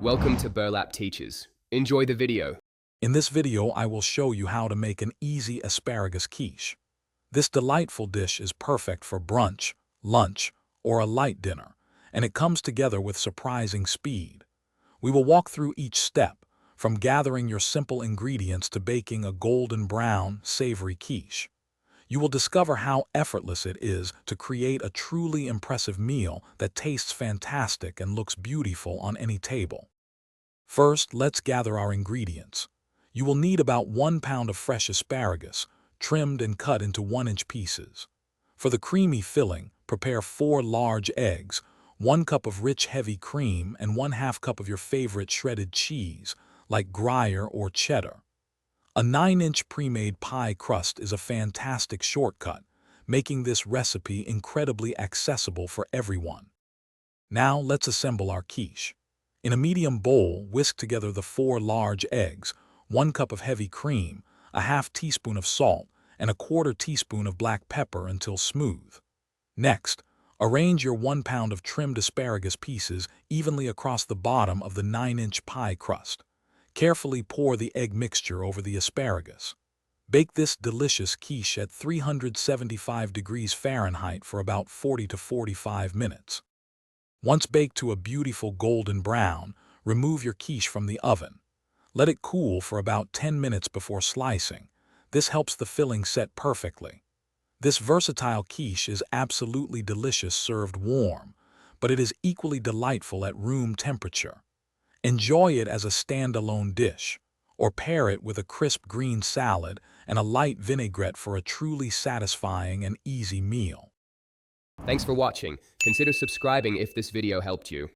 Welcome to Burlap Teachers. Enjoy the video. In this video, I will show you how to make an easy asparagus quiche. This delightful dish is perfect for brunch, lunch, or a light dinner, and it comes together with surprising speed. We will walk through each step, from gathering your simple ingredients to baking a golden brown, savory quiche. You will discover how effortless it is to create a truly impressive meal that tastes fantastic and looks beautiful on any table. First, let's gather our ingredients. You will need about 1 pound of fresh asparagus, trimmed and cut into 1-inch pieces. For the creamy filling, prepare 4 large eggs, 1 cup of rich heavy cream, and 1/2 cup of your favorite shredded cheese, like Gruyere or cheddar. A 9-inch pre-made pie crust is a fantastic shortcut, making this recipe incredibly accessible for everyone. Now let's assemble our quiche. In a medium bowl, whisk together the 4 large eggs, 1 cup of heavy cream, a 1/2 teaspoon of salt, and a 1/4 teaspoon of black pepper until smooth. Next, arrange your 1 pound of trimmed asparagus pieces evenly across the bottom of the 9-inch pie crust. Carefully pour the egg mixture over the asparagus. Bake this delicious quiche at 375 degrees Fahrenheit for about 40 to 45 minutes. Once baked to a beautiful golden brown, remove your quiche from the oven. Let it cool for about 10 minutes before slicing. This helps the filling set perfectly. This versatile quiche is absolutely delicious served warm, but it is equally delightful at room temperature. Enjoy it as a standalone dish, or pair it with a crisp green salad and a light vinaigrette for a truly satisfying and easy meal. Thanks for watching. Consider subscribing if this video helped you.